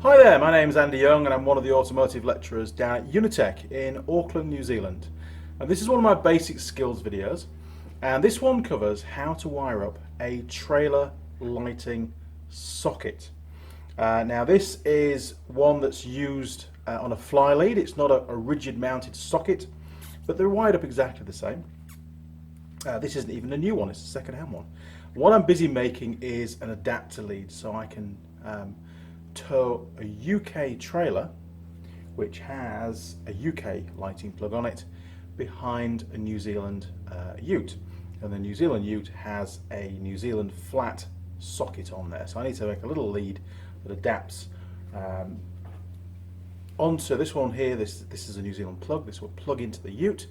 Hi there, my name is Andy Young and I'm one of the automotive lecturers down at Unitec in Auckland, New Zealand. And this is one of my basic skills videos, and this one covers how to wire up a trailer lighting socket. Now this is one that's used on a fly lead. It's not a rigid mounted socket, but they're wired up exactly the same. This isn't even a new one, it's a second-hand one. What I'm busy making is an adapter lead so I can tow a UK trailer which has a UK lighting plug on it behind a New Zealand ute, and the New Zealand ute has a New Zealand flat socket on there, so I need to make a little lead that adapts onto this one here. This is a New Zealand plug. This will plug into the ute,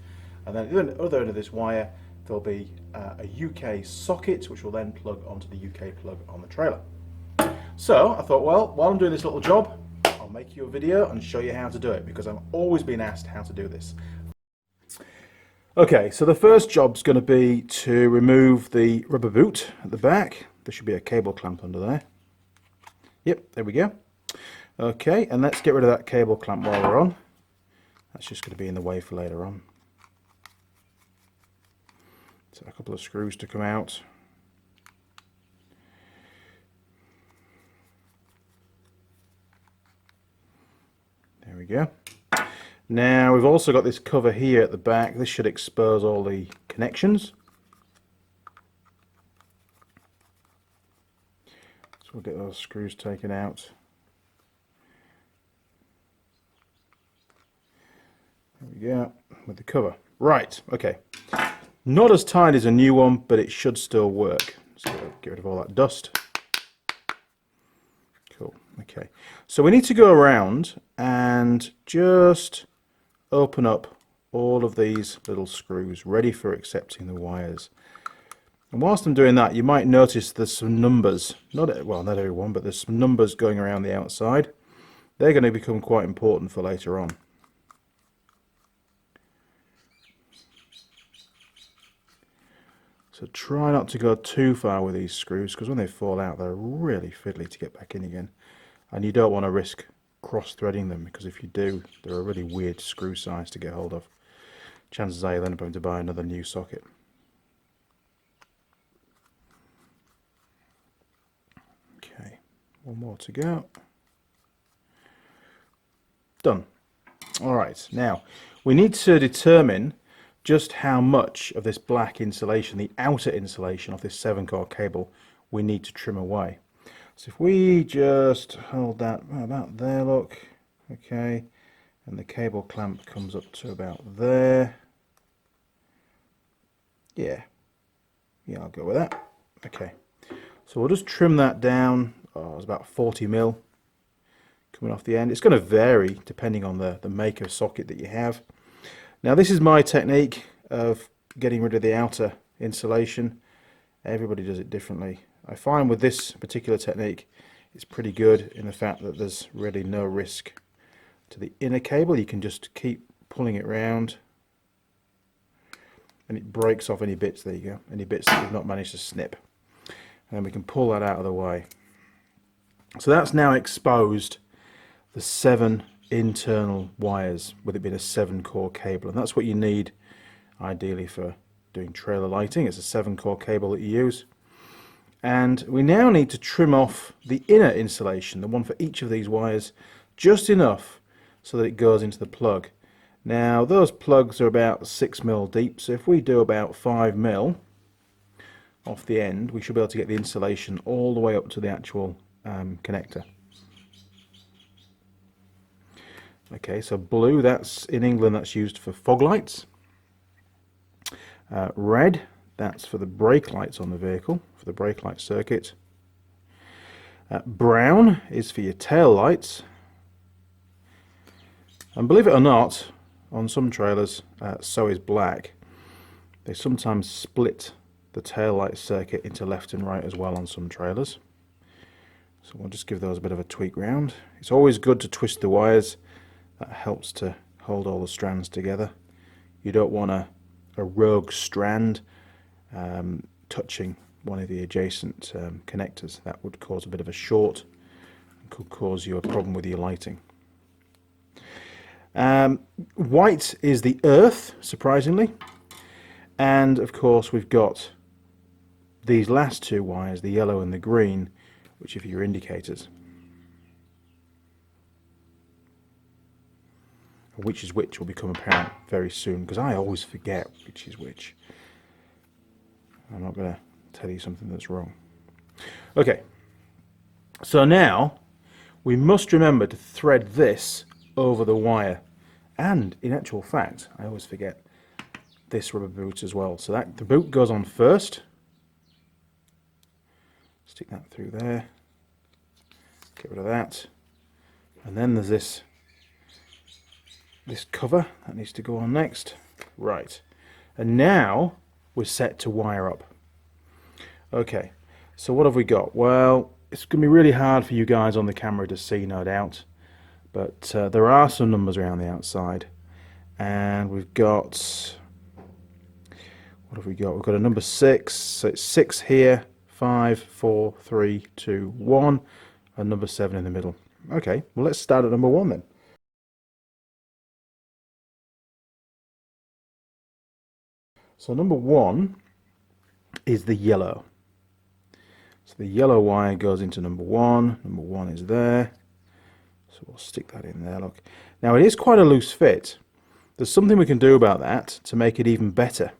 and then at the other end of this wire there'll be a UK socket which will then plug onto the UK plug on the trailer. So I thought, well, while I'm doing this little job, I'll make you a video and show you how to do it, because I'm always being asked how to do this. Okay, so the first job's going to be to remove the rubber boot at the back. There should be a cable clamp under there. Yep, there we go. Okay, and let's get rid of that cable clamp while we're on. That's just going to be in the way for later on. So a couple of screws to come out. There we go. Now we've also got this cover here at the back. This should expose all the connections. So we'll get those screws taken out. There we go, with the cover. Right, okay. Not as tight as a new one, but it should still work. So get rid of all that dust. Cool, okay. So we need to go around and just open up all of these little screws ready for accepting the wires. And whilst I'm doing that, you might notice there's some numbers, not everyone, but there's some numbers going around the outside. They're going to become quite important for later on. So try not to go too far with these screws, because when they fall out they're really fiddly to get back in again, and you don't want to risk cross-threading them, because if you do, they're a really weird screw size to get hold of. Chances are you'll end up having to buy another new socket. Okay, one more to go. Done. Alright, now we need to determine just how much of this black insulation, the outer insulation of this 7-core cable, we need to trim away. So if we just hold that about there, look, okay, and the cable clamp comes up to about there. Yeah, I'll go with that. Okay, so we'll just trim that down. Oh, it's about 40 mil coming off the end. It's going to vary depending on the make of socket that you have. Now this is my technique of getting rid of the outer insulation. Everybody does it differently. I find with this particular technique it's pretty good in the fact that there's really no risk to the inner cable. You can just keep pulling it round and it breaks off any bits, there you go, any bits that we've not managed to snip. And then we can pull that out of the way. So that's now exposed the 7 internal wires, with it being a 7-core cable, and that's what you need ideally for doing trailer lighting. It's a 7-core cable that you use, and we now need to trim off the inner insulation, the one for each of these wires, just enough so that it goes into the plug. Now those plugs are about 6 mil deep, so if we do about 5 mil off the end, we should be able to get the insulation all the way up to the actual connector. Okay, so blue, that's in England, that's used for fog lights. Red, that's for the brake lights on the vehicle, for the brake light circuit. Brown is for your tail lights. And believe it or not, on some trailers, so is black. They sometimes split the tail light circuit into left and right as well on some trailers. So we'll just give those a bit of a tweak round. It's always good to twist the wires. That helps to hold all the strands together. You don't want a rogue strand touching one of the adjacent connectors. That would cause a bit of a short could cause you a problem with your lighting. White is the earth, surprisingly, and of course we've got these last two wires, the yellow and the green, which are your indicators. Which is which will become apparent very soon, because I always forget which is which. I'm not going to tell you something that's wrong. Okay, so now we must remember to thread this over the wire, and in actual fact I always forget this rubber boot as well. So that the boot goes on first, stick that through there, get rid of that, and then there's this cover that needs to go on next. Right, and now we're set to wire up. Okay, so what have we got? Well, it's going to be really hard for you guys on the camera to see, no doubt, but there are some numbers around the outside, and we've got, what have we got? We've got a number 6, so it's 6 here, 5, 4, 3, 2, 1, and number 7 in the middle. Okay, well let's start at number 1 then. So number 1 is the yellow. So the yellow wire goes into number 1. Number 1 is there. So we'll stick that in there, look. Now it is quite a loose fit. There's something we can do about that to make it even better.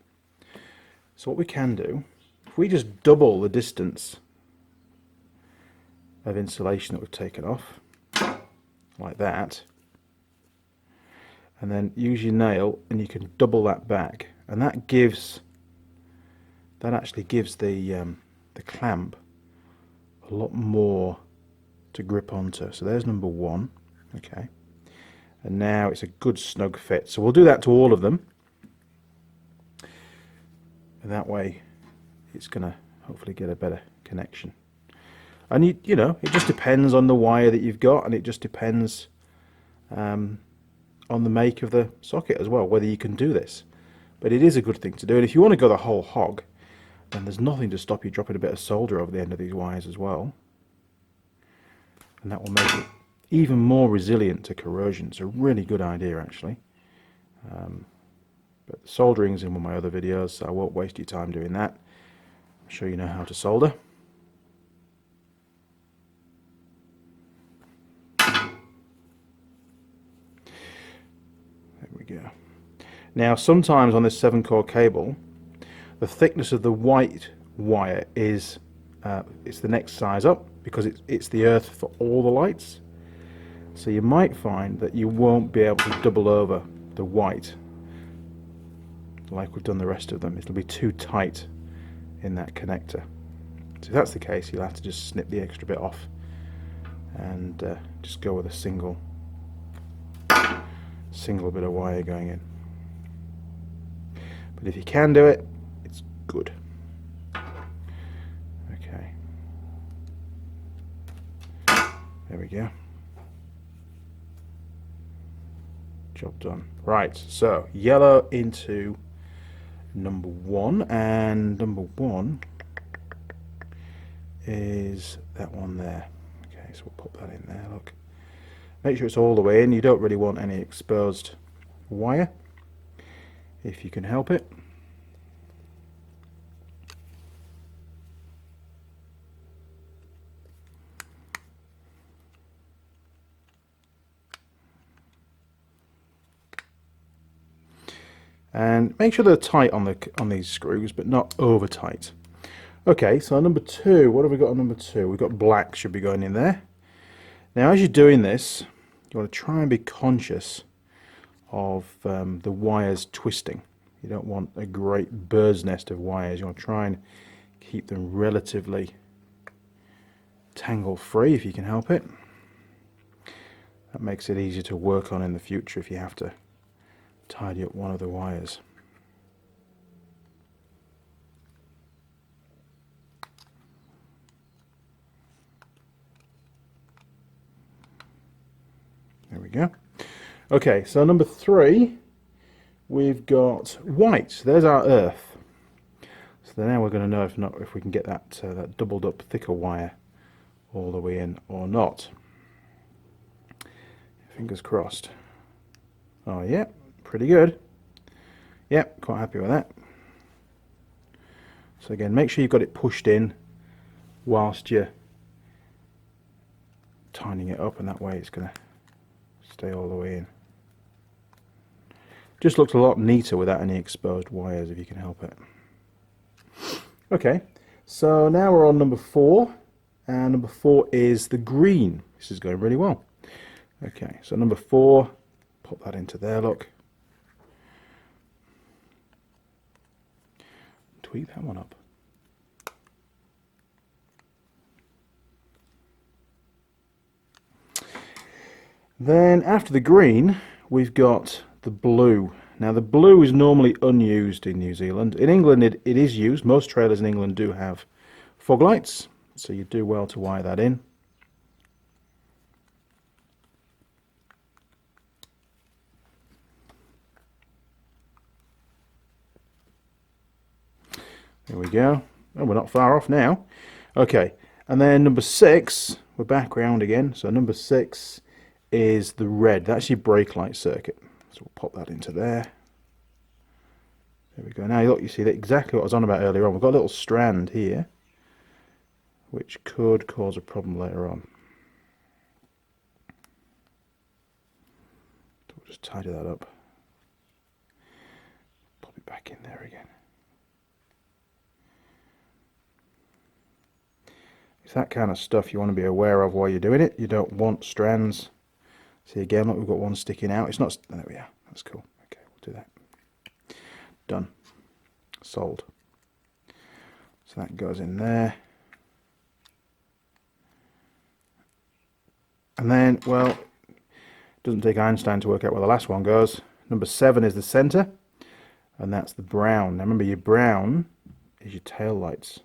So what we can do, if we just double the distance of insulation that we've taken off, like that, and then use your nail and you can double that back, and that actually gives the clamp a lot more to grip onto. So there's number 1. Okay, and now it's a good snug fit. So we'll do that to all of them, and that way it's gonna hopefully get a better connection. And you know, it just depends on the wire that you've got, and it just depends on the make of the socket as well, whether you can do this. But it is a good thing to do, and if you want to go the whole hog, then there's nothing to stop you dropping a bit of solder over the end of these wires as well, and that will make it even more resilient to corrosion. It's a really good idea actually. But soldering's in one of my other videos, so I won't waste your time doing that. I'm sure you know how to solder. There we go. Now sometimes on this 7-core cable, the thickness of the white wire is it's the next size up, because it's the earth for all the lights. So you might find that you won't be able to double over the white like we've done the rest of them. It'll be too tight in that connector. So if that's the case, you'll have to just snip the extra bit off and just go with a single bit of wire going in. But if you can do it, it's good. Okay, there we go. Job done. Right, so yellow into number 1, and number 1 is that one there. Okay, so we'll put that in there, look. Make sure it's all the way in. You don't really want any exposed wire if you can help it. And make sure they're tight on these screws, but not over tight. Okay, so number 2, what have we got on number 2? We've got black should be going in there. Now as you're doing this, you want to try and be conscious of the wires twisting. You don't want a great bird's nest of wires. You want to try and keep them relatively tangle free if you can help it. That makes it easier to work on in the future if you have to tidy up one of the wires. There we go. Okay, so number 3, we've got white. There's our earth. So now we're going to know if we can get that that doubled up thicker wire all the way in or not. Fingers crossed. Oh yeah, pretty good. Yep, quite happy with that. So again, make sure you've got it pushed in whilst you're tightening it up, and that way it's going to stay all the way in. Just looks a lot neater without any exposed wires, if you can help it. Okay, so now we're on number 4, and number 4 is the green. This is going really well. Okay, so number 4, pop that into there, look. Tweak that one up. Then after the green, we've got the blue. Now the blue is normally unused in New Zealand. In England it is used. Most trailers in England do have fog lights, so you do well to wire that in. There we go. Oh, we're not far off now. Okay, and then number 6, we're back round again. So number 6 is the red. That's your brake light circuit. So we'll pop that into there. There we go. Now look, you see that exactly what I was on about earlier on. We've got a little strand here, which could cause a problem later on. So we'll just tidy that up. Pop it back in there again. It's that kind of stuff you want to be aware of while you're doing it. You don't want strands. See again, look, we've got one sticking out. It's not, there we are, that's cool. Okay, we'll do that. Done. Sold. So that goes in there. And then, well, it doesn't take Einstein to work out where the last one goes. Number 7 is the center, and that's the brown. Now remember, your brown is your tail lights.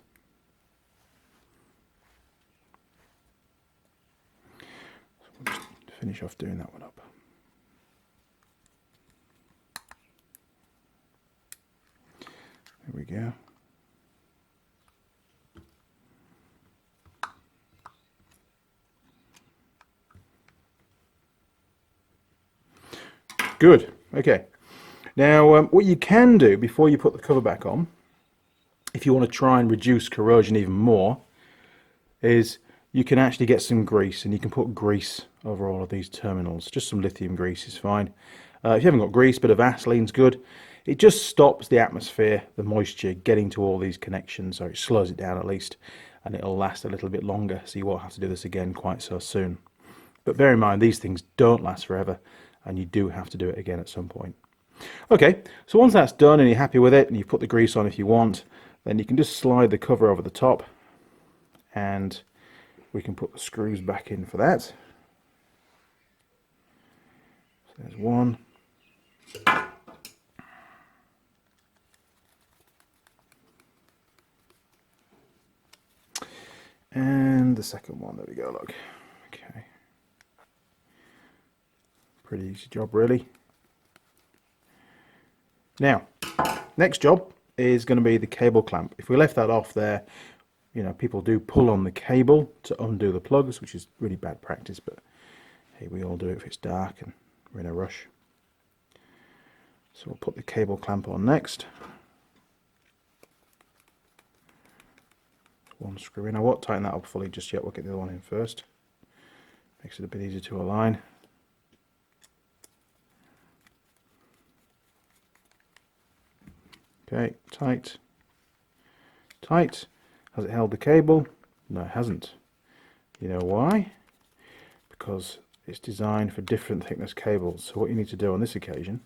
Finish off doing that one up. There we go. Good. Okay. Now, what you can do before you put the cover back on, if you want to try and reduce corrosion even more, is you can actually get some grease, and you can put grease over all of these terminals. Just some lithium grease is fine. If you haven't got grease, a bit of Vaseline's good. It just stops the atmosphere, the moisture, getting to all these connections, so it slows it down at least, and it'll last a little bit longer, so you won't have to do this again quite so soon. But bear in mind, these things don't last forever, and you do have to do it again at some point. Okay, so once that's done and you're happy with it, and you put the grease on if you want, then you can just slide the cover over the top, and we can put the screws back in for that. So there's one. And the second one, there we go, look. Okay. Pretty easy job, really. Now, next job is going to be the cable clamp. If we left that off there, you know, people do pull on the cable to undo the plugs, which is really bad practice, but hey, we all do it if it's dark and we're in a rush. So we'll put the cable clamp on next. One screw in. I won't tighten that up fully just yet, we'll get the other one in first. Makes it a bit easier to align. Okay, tight. Tight. Has it held the cable? No, it hasn't. You know why? Because it's designed for different thickness cables. So what you need to do on this occasion,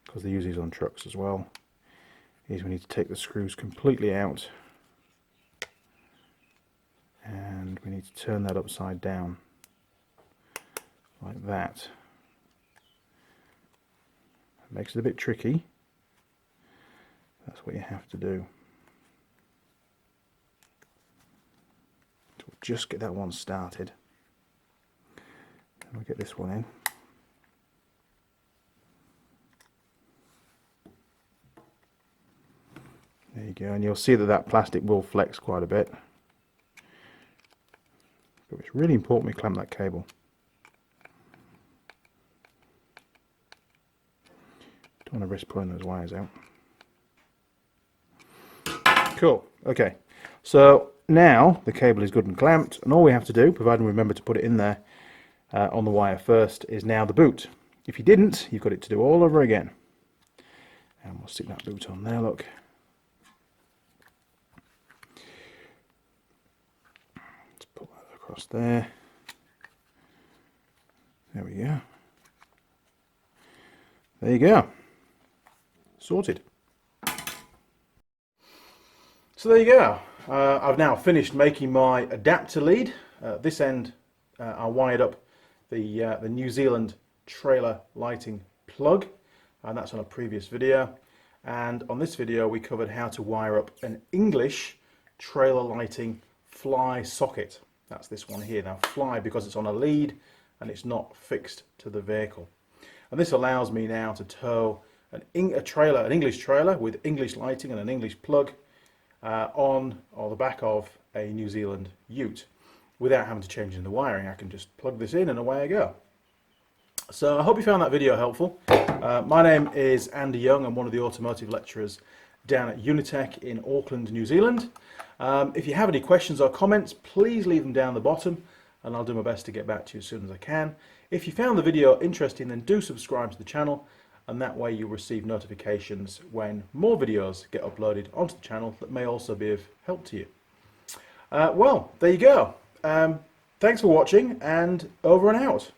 because they use these on trucks as well, is we need to take the screws completely out, and we need to turn that upside down like that. It makes it a bit tricky. That's what you have to do. So we'll just get that one started, and we'll get this one in. There you go, and you'll see that that plastic will flex quite a bit. But it's really important we clamp that cable. Don't want to risk pulling those wires out. Cool. Okay. So now the cable is good and clamped, and all we have to do, providing we remember to put it in there on the wire first, is now the boot. If you didn't, you've got it to do all over again. And we'll stick that boot on there, look. Let's put that across there. There we go. There you go. Sorted. So there you go. I've now finished making my adapter lead. This end I wired up the New Zealand trailer lighting plug, and that's on a previous video. And on this video we covered how to wire up an English trailer lighting fly socket. That's this one here. Now fly because it's on a lead and it's not fixed to the vehicle. And this allows me now to tow an English trailer with English lighting and an English plug on or the back of a New Zealand ute without having to change in the wiring. I can just plug this in and away I go. So I hope you found that video helpful. My name is Andy Young. I'm one of the automotive lecturers down at Unitec in Auckland, New Zealand. If you have any questions or comments, please leave them down the bottom and I'll do my best to get back to you as soon as I can. If you found the video interesting, then do subscribe to the channel, and that way you'll receive notifications when more videos get uploaded onto the channel that may also be of help to you. Well, there you go. Thanks for watching, and over and out.